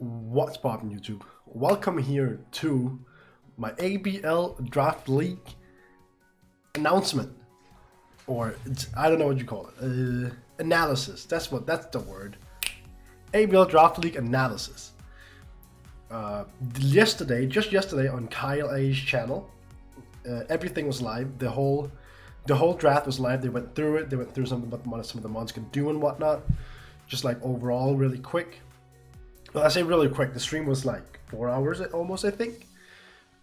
What's poppin' YouTube? Welcome here to my ABL Draft League announcement, or I don't know what you call it. Analysis. That's the word. ABL Draft League analysis. Just yesterday on Kyle A's channel, everything was live. The whole draft was live. They went through it. They went through something about some of the mods can do and whatnot. Just like overall, really quick. Well, I say really quick. The stream was like 4 hours almost, I think.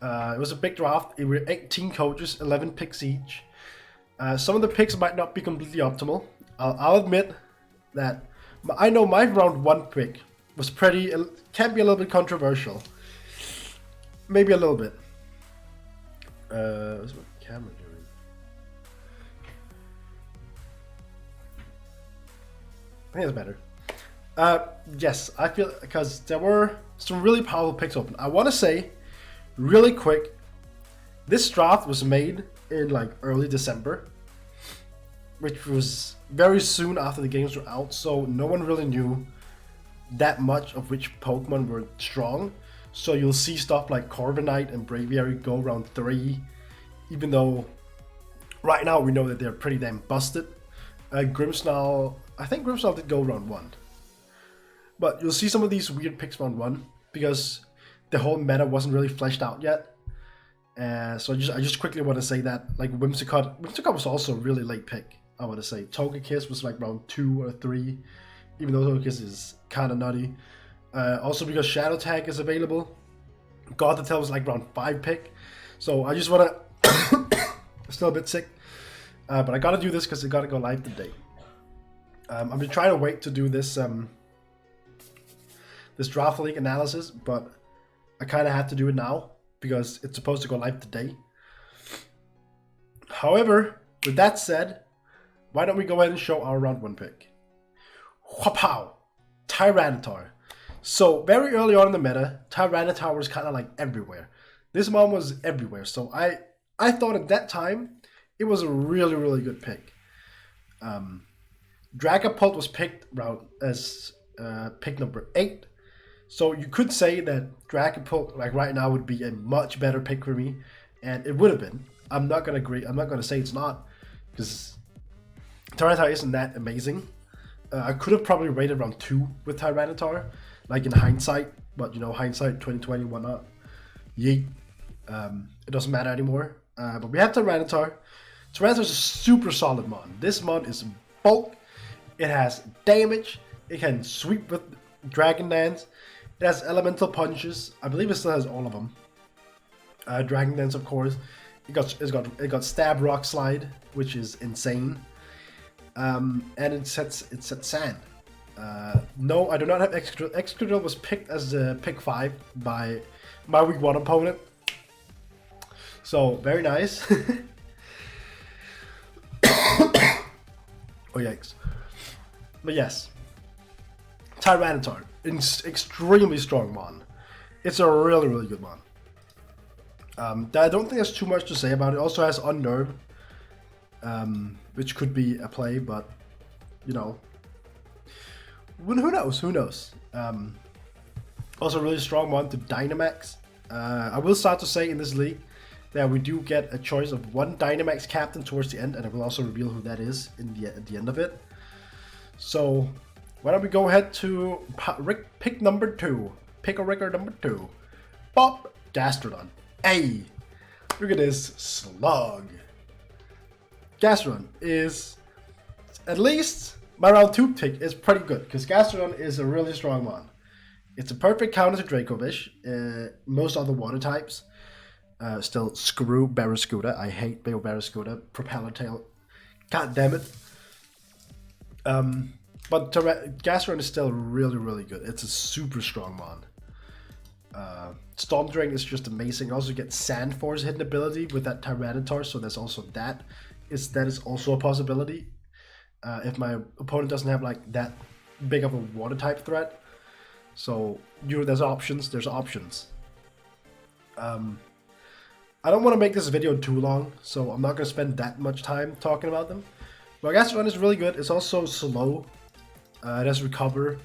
It was a big draft. It were 18 coaches, 11 picks each. Some of the picks might not be completely optimal. I'll admit that I know my round one pick was can be a little bit controversial. Maybe a little bit. What's my camera doing? I think it's better. Yes, I feel because there were some really powerful picks open. I want to say, really quick, this draft was made in like early December, which was very soon after the games were out, so no one really knew that much of which Pokemon were strong. So you'll see stuff like Corviknight and Braviary go round 3, even though right now we know that they're pretty damn busted. Grimmsnarl, I think Grimmsnarl did go round 1. But you'll see some of these weird picks round 1 because the whole meta wasn't really fleshed out yet. So I just quickly want to say that, like Whimsicott was also a really late pick. I want to say Togekiss was like round 2 or 3, even though Togekiss is kind of nutty. Also because Shadow Tag is available. Gothitelle was like round 5 pick. So I just want to still a bit sick, but I gotta do this because it gotta go live today. I've been trying to wait to do this this draft league analysis, but I kind of have to do it now because it's supposed to go live today. However, with that said, why don't we go ahead and show our round 1 pick? Whapow! Tyranitar. So very early on in the meta, Tyranitar was kind of like everywhere. This mon was everywhere, so I thought at that time it was a really, really good pick. Dragapult was picked as pick number 8. So you could say that Dragapult, like right now, would be a much better pick for me, and it would have been. I'm not gonna agree. I'm not gonna say it's not, because Tyranitar isn't that amazing. I could have probably rated round 2 with Tyranitar, like in hindsight, but you know, hindsight 2020, whatnot. Yeet. It doesn't matter anymore. But we have Tyranitar. Tyranitar is a super solid mon. This mon is bulk. It has damage. It can sweep with Dragon Dance. It has elemental punches. I believe it still has all of them. Dragon Dance, of course. It got Stab Rock Slide, which is insane. And it sets Sand. No, I do not have Excadrill. Excadrill was picked as the pick 5 by my week 1 opponent. So very nice. Oh yikes! But yes, Tyranitar, extremely strong mon. It's a really, really good mon. I don't think there's too much to say about it. It also has Unnerve, which could be a play, but you know, who knows? Who knows? Also, really strong mon to Dynamax. I will start to say in this league that we do get a choice of 1 Dynamax captain towards the end, and I will also reveal who that is at the end of it. So why don't we go ahead to pick number 2. Pick a record number 2. Pop Gastrodon. Hey, look at this slug. Gastrodon is, at least my round 2 pick is pretty good, because Gastrodon is a really strong mon. It's a perfect counter to Dracovish, most other water types. Still, screw Barraskewda. I hate Barraskewda. Propeller Tail. God damn it. But Gastrodon is still really, really good. It's a super strong mon. Storm Drain is just amazing. You also get Sand Force hidden ability with that Tyranitar, so there's also that. That is also a possibility. If my opponent doesn't have like that big of a water type threat. So there's options. There's options. I don't want to make this video too long, so I'm not going to spend that much time talking about them. But Gastrodon is really good. It's also slow. It has Recover.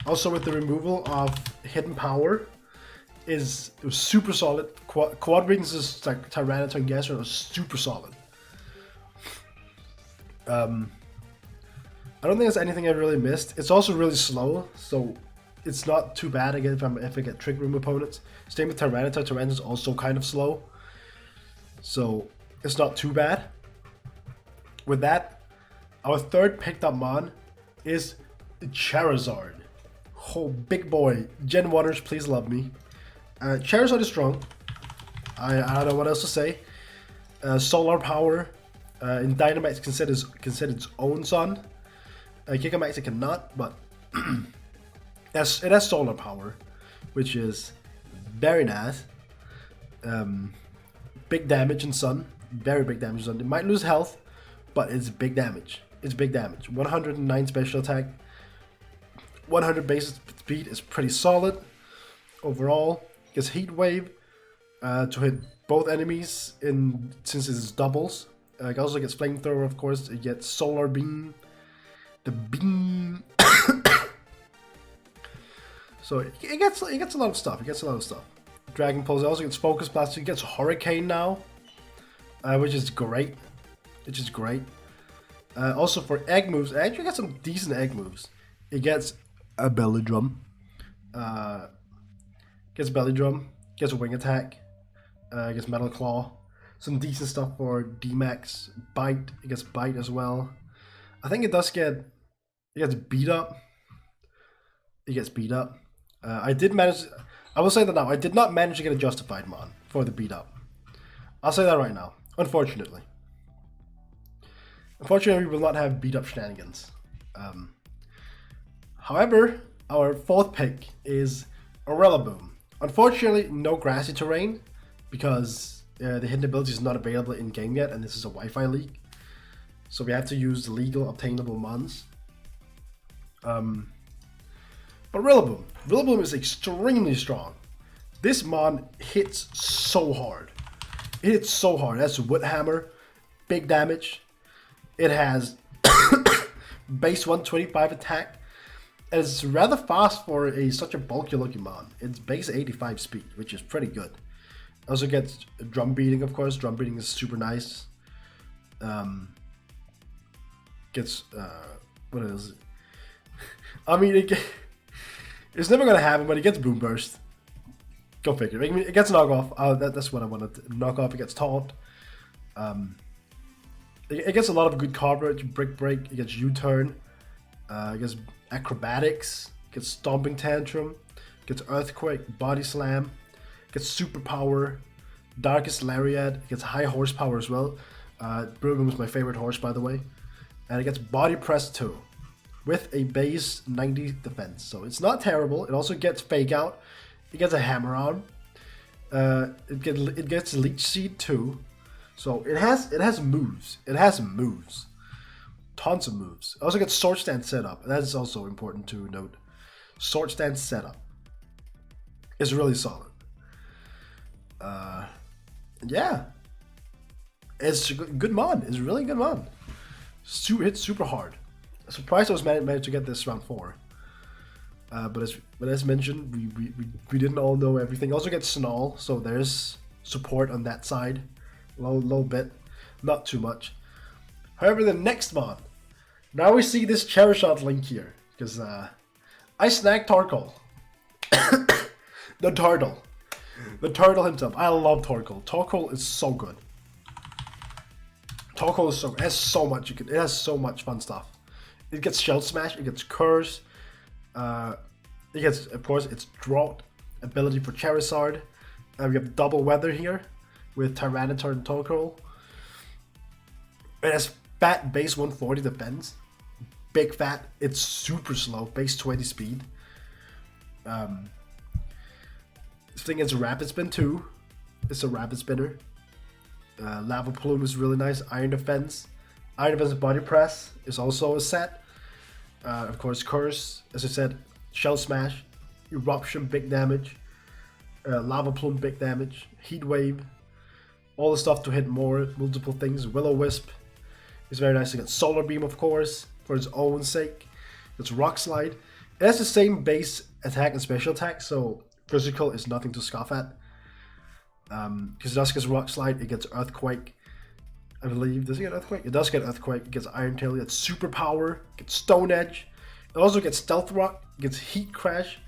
Also with the removal of hidden power, it was super solid. Quad wings is like Tyranitar and Gastron was super solid. I don't think there's anything I really missed. It's also really slow, so it's not too bad again if I get trick room opponents. Same with Tyranitar. Tyranitar is also kind of slow, so it's not too bad. With that, our third picked up mon is Charizard. Oh, big boy. Gen 1ers, please love me. Charizard is strong. I don't know what else to say. Solar power. In Dynamax considered its own son. Gigamax it cannot, but it has solar power, which is very nice. Big damage in Sun. Very big damage in Sun. It might lose health, but it's big damage. It's big damage. 109 special attack. 100 base speed is pretty solid. Overall, gets Heat Wave to hit both enemies since it's doubles. It also gets Flamethrower, of course. It gets Solar Beam. The beam. So it gets a lot of stuff. It gets a lot of stuff. Dragon Pulse. It also gets Focus Blast. It gets Hurricane now, which is great. Which is great. Also for egg moves, it actually gets some decent egg moves. It gets a Belly Drum. Gets Belly Drum. Gets a Wing Attack. Gets Metal Claw. Some decent stuff for D-Max. Bite. It gets Bite as well. I think it does get... It gets Beat Up. It gets Beat Up. I did manage... I will say that now. I did not manage to get a Justified Mon for the Beat Up. I'll say that right now. Unfortunately. Unfortunately, we will not have Beat Up shenanigans. However, our fourth pick is Rillaboom. Unfortunately, no grassy terrain because the hidden ability is not available in game yet, and this is a Wi-Fi league. So we have to use the legal obtainable mons. But Rillaboom. Rillaboom is extremely strong. This mon hits so hard. It hits so hard. It has Wood Hammer, big damage. It has base 125 attack. And it's rather fast for such a bulky looking mon. It's base 85 speed, which is pretty good. Also gets Drum Beating, of course. Drum Beating is super nice. Gets what is it? I mean, it's never gonna happen, but it gets Boom Burst. Go figure. I mean, it gets Knock Off. That's what I wanted. Knock Off. It gets Taunt. It gets a lot of good coverage. Brick Break. It gets U-Turn. It gets Acrobatics. It gets Stomping Tantrum. It gets Earthquake. Body Slam. It gets Superpower. Darkest Lariat. It gets High Horsepower as well. Rillaboom is my favorite horse, by the way. And it gets Body Press 2 with a base 90 defense. So it's not terrible. It also gets Fake Out. It gets a Hammer On. It gets Leech Seed 2. So it has moves. It has moves. Tons of moves. It also gets Sword Stance Setup. That is also important to note. Sword Stance Setup is really solid. Yeah. It's a good mod. It's a really good mod. Hits super hard. I'm surprised I was managed to get this round 4. But as mentioned, we didn't all know everything. Also get Snarl, so there's support on that side. Low bit, not too much. However, the next mod, now we see this Charizard link here because I snagged Torkoal, the turtle himself. I love Torkoal. Torkoal is so good. Torkoal is it has so much. It has so much fun stuff. It gets Shell Smash. It gets Curse. It gets, of course, its Drought ability for Charizard. We have Double Weather here with Tyranitar and Torkoal. It has fat base 140 defense. Big fat. It's super slow. Base 20 speed. This thing is Rapid Spin 2. It's a Rapid Spinner. Lava Plume is really nice. Iron Defense. Iron Defense Body Press is also a set. Of course, Curse. As I said, Shell Smash. Eruption, big damage. Lava Plume, big damage. Heat Wave. All the stuff to hit multiple things. Will-O-Wisp is very nice. You get Solar Beam, of course, for its own sake. It's Rock Slide. It has the same base attack and special attack, so physical is nothing to scoff at. Because it does get Rock Slide, it gets Earthquake. I believe. Does it get Earthquake? It does get Earthquake. It gets Iron Tail. It gets Superpower. It gets Stone Edge. It also gets Stealth Rock. It gets Heat Crash.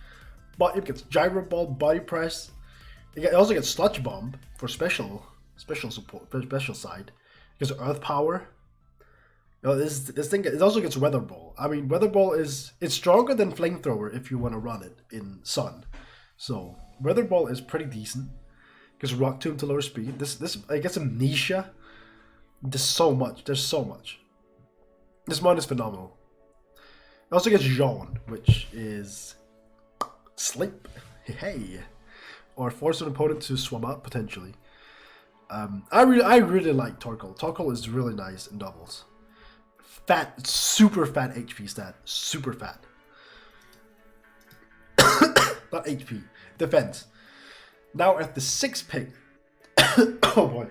But it gets Gyro Ball, Body Press. It also gets Sludge Bomb for special support, special side. It gets Earth Power. You know, this thing. It also gets Weather Ball. I mean, Weather Ball it's stronger than Flamethrower if you want to run it in Sun. So Weather Ball is pretty decent. It gets Rock Tomb to lower speed. This I guess Amnesia. There's so much. There's so much. This mod is phenomenal. It also gets Yawn, which is sleep. Hey. Or force an opponent to swim up, potentially. I really like Torkoal. Torkoal is really nice in doubles. Fat, super fat HP stat. Super fat. Not HP. Defense. Now at the 6th pick. Oh boy.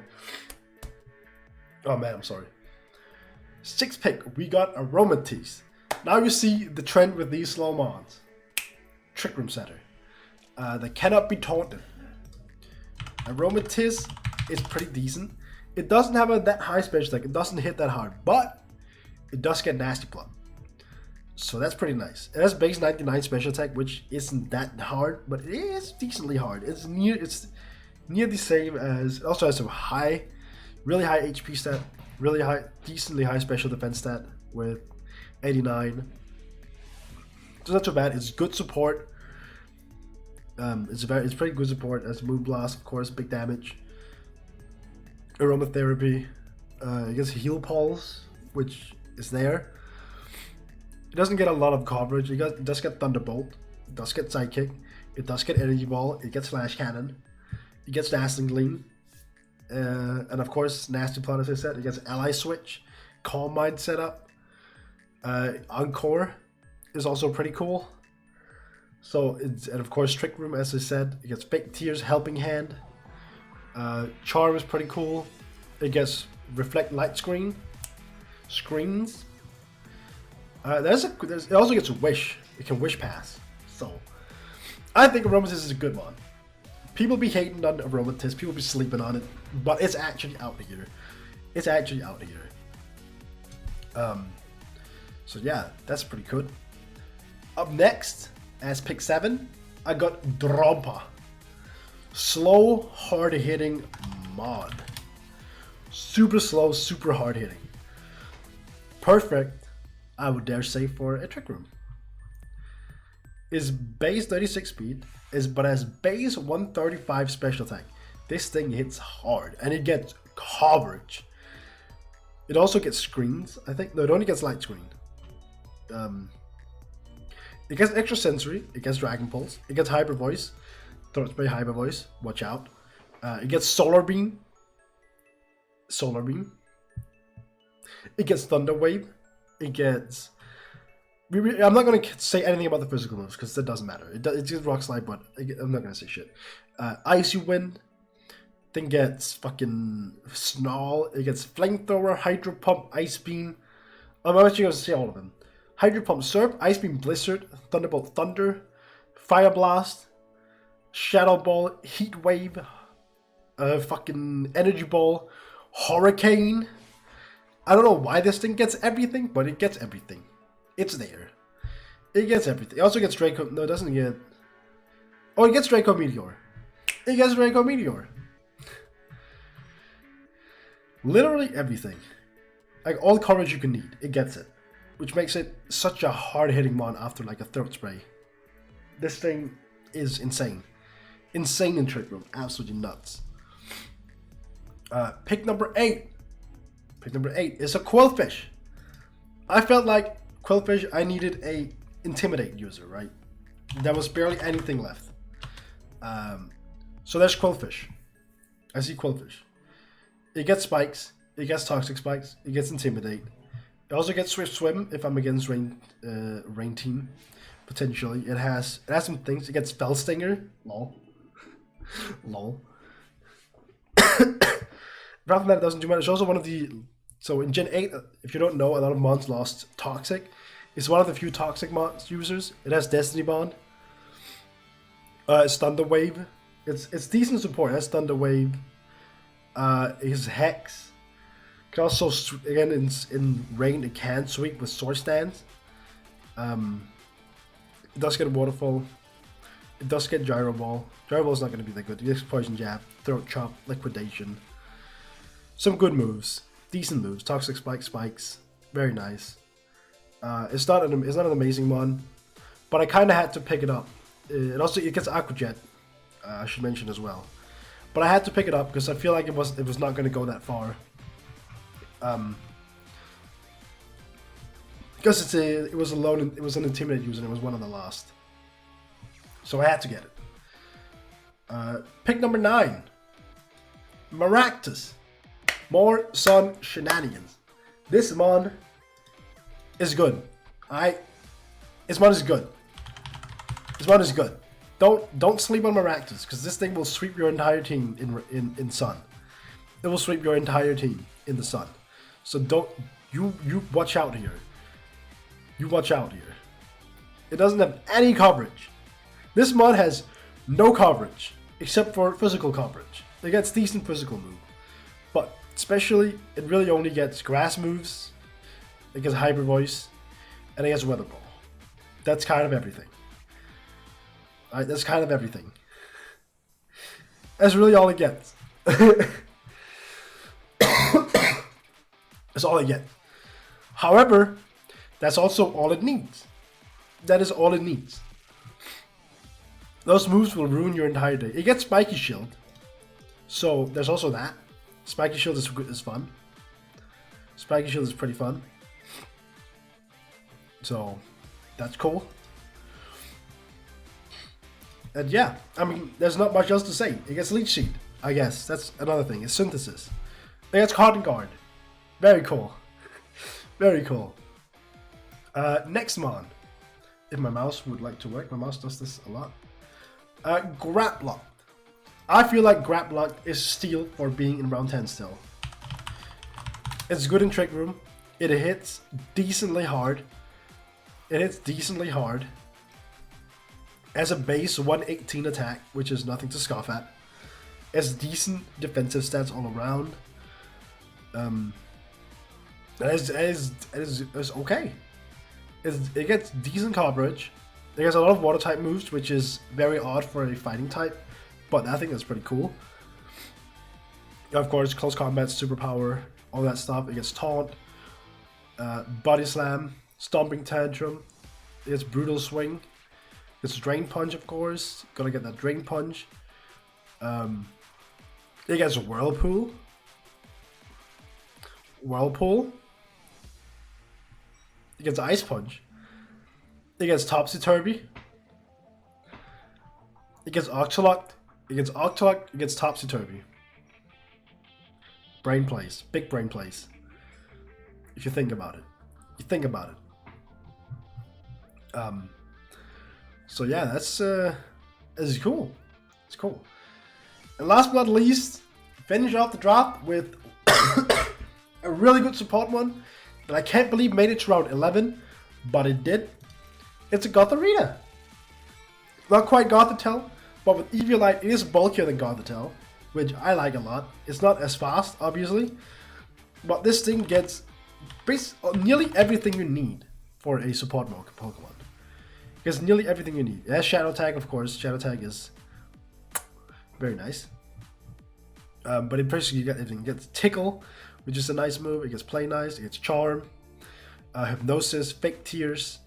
Oh man, I'm sorry. 6th pick, we got Aromatisse. Now you see the trend with these slow mons. Trick Room Center. They cannot be taunted. Aromatisse is pretty decent. It doesn't have that high special attack. It doesn't hit that hard, but it does get Nasty Plot. So that's pretty nice. It has base 99 special attack, which isn't that hard, but it is decently hard. It's near the same as. It also has some really high HP stat, really high, decently high special defense stat with 89. So not too bad. It's good support. It's pretty good support. As Moonblast, of course, big damage. Aromatherapy. It gets Heal Pulse, which is there. It doesn't get a lot of coverage. It does get Thunderbolt. It does get Sidekick. It does get Energy Ball. It gets Flash Cannon. It gets Dazzling Gleam. And of course, Nasty Plot, as I said. It gets Ally Switch. Calm Mind setup. Encore is also pretty cool. So, and of course, Trick Room, as I said. It gets Fake Tears, Helping Hand. Charm is pretty cool. It gets Reflect Light Screens. It also gets Wish. It can Wish Pass. So, I think Aromatisse is a good one. People be hating on Aromatisse. People be sleeping on it. But it's actually out here. It's actually out here. So yeah, that's pretty good. Up next, as pick 7, I got Drompa. Slow, hard-hitting mod. Super slow, super hard-hitting. Perfect, I would dare say, for a Trick Room. Is base 36 speed, but has base 135 special attack. This thing hits hard, and it gets coverage. It also gets screens, I think. No, it only gets light screen. It gets extra sensory. It gets Dragon Pulse. It gets Hyper Voice. Throat Spray, Hyper Voice. Watch out. It gets Solar Beam. It gets Thunder Wave. It gets. I'm not going to say anything about the physical moves because that doesn't matter. It gets Rock Slide, but I'm not going to say shit. Icy Wind. Then gets fucking Snarl. It gets Flamethrower, Hydro Pump, Ice Beam. I'm actually going to say all of them. Hydro Pump, Surf, Ice Beam, Blizzard, Thunderbolt, Thunder, Fire Blast, Shadow Ball, Heat Wave, fucking Energy Ball, Hurricane. I don't know why this thing gets everything, but it gets everything. It's there. It gets everything. It also gets Draco. No, it doesn't get. Oh, it gets Draco Meteor. It gets Draco Meteor. Literally everything. Like all coverage you can need, it gets it. Which makes it such a hard-hitting mon after like a Throat Spray. This thing is insane. Insane in Trick Room. Absolutely nuts. Pick number 8. Pick number 8 is a Quillfish. I felt like Quillfish, I needed a Intimidate user, right? There was barely anything left. So there's Quillfish. I see Quillfish. It gets Spikes. It gets Toxic Spikes. It gets Intimidate. It also gets Swift Swim if I'm against rain team. Potentially. It has some things. It gets Spell Stinger. Lol. Lol. Apart from that, it doesn't do much. It's also one of the... So in Gen 8, if you don't know, a lot of mons lost Toxic. It's one of the few toxic mod users. It has Destiny Bond. It's Thunder Wave. It's decent support. It has Thunder Wave. His Hex. Can also again in rain it can sweep with sword stance. It does get a waterfall. It does get gyro ball. Gyro ball is not going to be that good. It gets poison jab, throat chop, liquidation. Some good moves, decent moves. Toxic spikes, very nice. It's not an amazing one, but I kind of had to pick it up. It gets Aqua Jet. I should mention as well, but I had to pick it up because I feel like it was not going to go that far. Because it was an Intimidate user and it was one of the last. So I had to get it. Pick number 9. Maractus. More Sun Shenanigans. This mon is good. This mon is good. This mon is good. Don't sleep on Maractus because this thing will sweep your entire team in Sun. It will sweep your entire team in the Sun. So you watch out here. You watch out here. It doesn't have any coverage. This mod has no coverage except for physical coverage. It gets decent physical move, but especially it really only gets grass moves. It gets Hyper Voice, and it gets Weather Ball. That's kind of everything. Alright, that's kind of everything. That's really all it gets. That's all it gets. However, that's also all it needs. That is all it needs. Those moves will ruin your entire day. It gets Spiky Shield. So there's also that. Spiky Shield is fun. Spiky Shield is pretty fun. So that's cool. And yeah, I mean, there's not much else to say. It gets Leech Seed, I guess. That's another thing. It's Synthesis. It gets Cotton Guard. Very cool. Very cool. Next mon. If my mouse would like to work, my mouse does this a lot. Graplock. I feel like Graplock is steel for being in round 10 still. It's good in Trick Room. It hits decently hard. As a base 118 attack, which is nothing to scoff at. Has decent defensive stats all around. It is okay. It gets decent coverage. It has a lot of water type moves, which is very odd for a fighting type, but I think that's pretty cool. Of course, close combat, superpower, all that stuff. It gets Taunt, Body Slam, Stomping Tantrum. It gets Brutal Swing. It's Drain Punch, of course. Gotta get that Drain Punch. It gets Whirlpool. It gets Ice Punch. It gets Topsy Turvy. It gets Octolock. It gets Topsy Turvy. Brain plays. Big brain plays. If you think about it. So yeah, that's cool. It's cool. And last but not least, finish off the drop with a really good support one that I can't believe made it to round 11, but it did. It's a Gothorita. Not quite Gothitelle, but with Eviolite it is bulkier than Gothitelle, which I like a lot. It's not as fast, obviously, but this thing gets nearly everything you need for a support mode Pokemon. It gets nearly everything you need. It has Shadow Tag, of course. Shadow Tag is very nice. But it basically it gets Tickle, which is a nice move. It gets Play Nice. It gets Charm, Hypnosis, Fake Tears.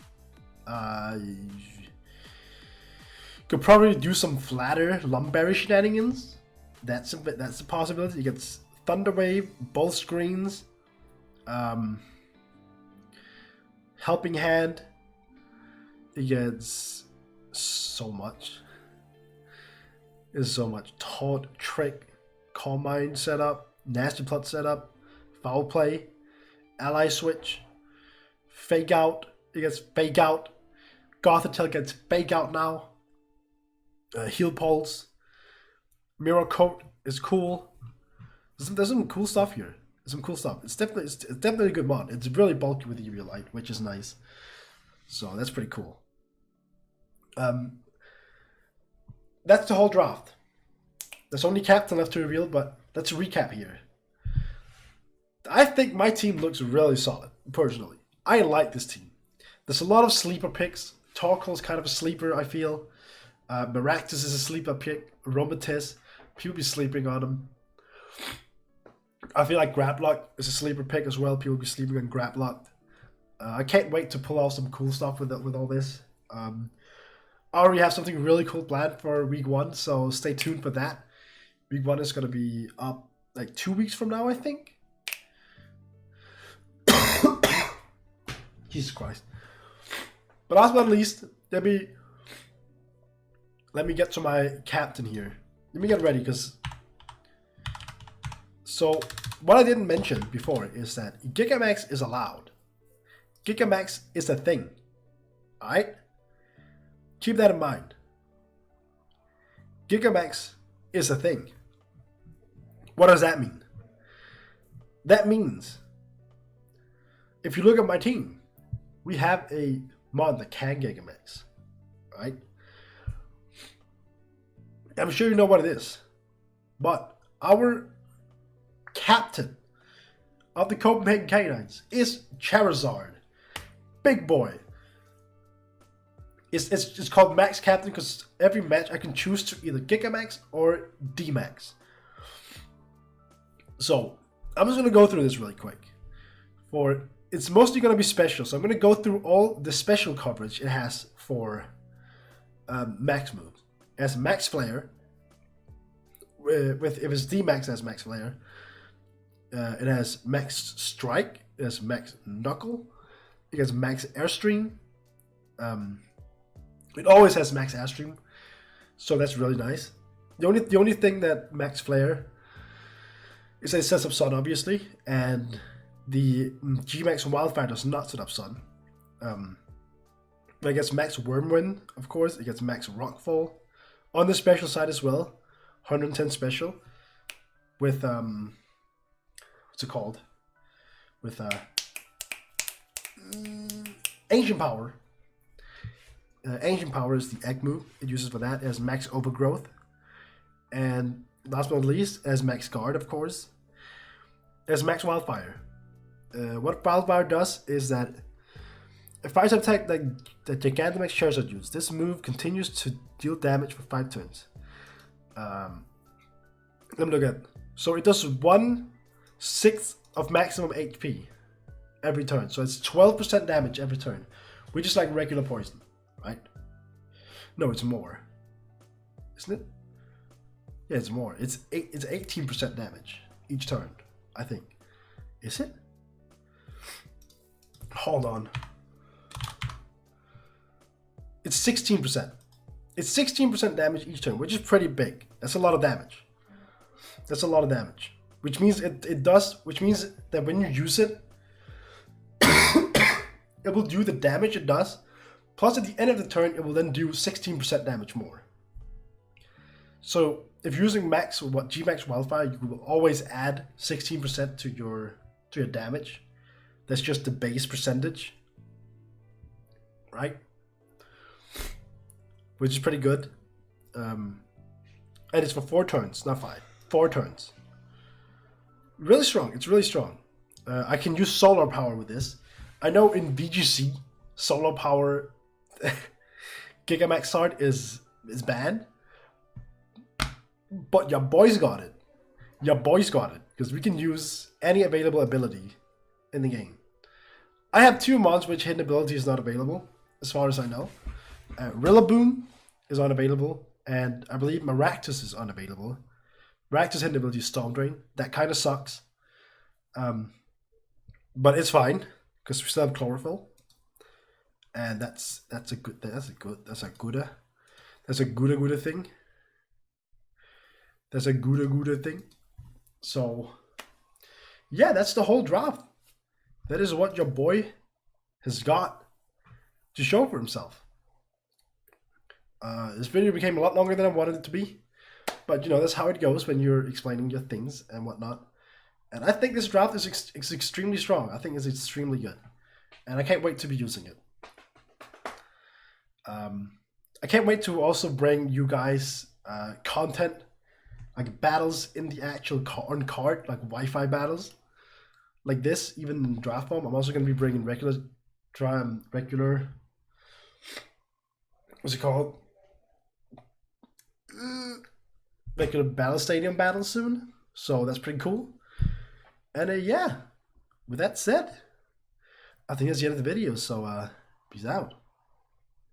Could probably do some flatter Lumberry shenanigans. That's a possibility. It gets Thunder Wave, both screens, Helping Hand. It gets so much. There's so much. Taunt, Trick, Calm Mind setup, Nasty Plot setup, Foul Play, Ally Switch, Fake Out. It gets Fake Out. Gothitelle gets Fake Out now. Heal Pulse. Mirror Coat is cool. There's some cool stuff here. There's some cool stuff. It's definitely a good mod. It's really bulky with Eviolite, which is nice. So that's pretty cool. That's the whole draft. There's only captain left to reveal, but let's recap here. I think my team looks really solid, personally. I like this team. There's a lot of sleeper picks. Torkoal is kind of a sleeper, I feel. Maractus is a sleeper pick. Robotes, people be sleeping on him. I feel like Grablock is a sleeper pick as well. People be sleeping on Grablock. I can't wait to pull out some cool stuff with all this. I already have something really cool planned for week 1, so stay tuned for that. Week 1 is going to be up like 2 weeks from now, I think. Jesus Christ. But last but not least, let me get to my captain here. Let me get ready, because... So, what I didn't mention before is that Gigamax is allowed. Gigamax is a thing. Alright? Keep that in mind. Gigamax is a thing. What does that mean? That means, if you look at my team, we have a mod that can Gigamax. Right? I'm sure you know what it is. But our captain of the Copenhagen Canines is Charizard. Big boy. It's called Max Captain because every match I can choose to either Gigamax or D-Max. So, I'm just going to go through this really quick. It's mostly going to be special, so I'm going to go through all the special coverage it has for Max moves. It has Max Flare. If it's D-Max, it has Max Flare. It has Max Strike. It has Max Knuckle. It has Max Airstream. It always has Max Airstream, so that's really nice. The only thing that Max Flare is that it sets up Sun, obviously, and the G-Max Wildfire does not set up Sun. But it gets Max Wormwind, of course. It gets Max Rockfall. On the special side as well, 110 special with what's it called? With Ancient Power. Ancient Power is the egg move. It uses for that as Max Overgrowth. And last but not least, as Max Guard, of course. As Max Wildfire. What Wildfire does is that a fire type attack that Gigantamax Charizard uses, this move continues to deal damage for 5 turns. Let me look at. So it does 1/6 of maximum HP every turn. So it's 12% damage every turn, which is like regular poison, right? No, it's more, isn't it? Yeah, it's more. It's 18% damage each turn, I think. Is it? Hold on. It's 16%. It's 16% damage each turn, which is pretty big. That's a lot of damage. That's a lot of damage. Which means which means that when you use it, it will do the damage it does. Plus at the end of the turn, it will then do 16% damage more. So if you're using G-Max Wildfire, you will always add 16% to your damage. That's just the base percentage. Right? Which is pretty good. And it's for 4 turns, not 5. 4 turns. Really strong. It's really strong. I can use Solar Power with this. I know in VGC, Solar Power Gigamax Sword is banned. But your boys got it. Your boys got it. Because we can use any available ability in the game. I have 2 mods which hidden ability is not available, as far as I know. Rillaboom is unavailable, and I believe Maractus is unavailable. Maractus hidden ability is Storm Drain. That kind of sucks. But it's fine, because we still have Chlorophyll. And that's a good thing. That's a good thing. That's a good thing. So, yeah, that's the whole draft. That is what your boy has got to show for himself. This video became a lot longer than I wanted it to be. But, you know, that's how it goes when you're explaining your things and whatnot. And I think this draft is extremely strong. I think it's extremely good. And I can't wait to be using it. I can't wait to also bring you guys content like battles in the actual on card, like Wi-Fi battles like this, even in Draft Bomb. I'm also going to be bringing regular, what's it called? Regular Battle Stadium battle soon. So that's pretty cool. And yeah, with that said, I think that's the end of the video. So peace out.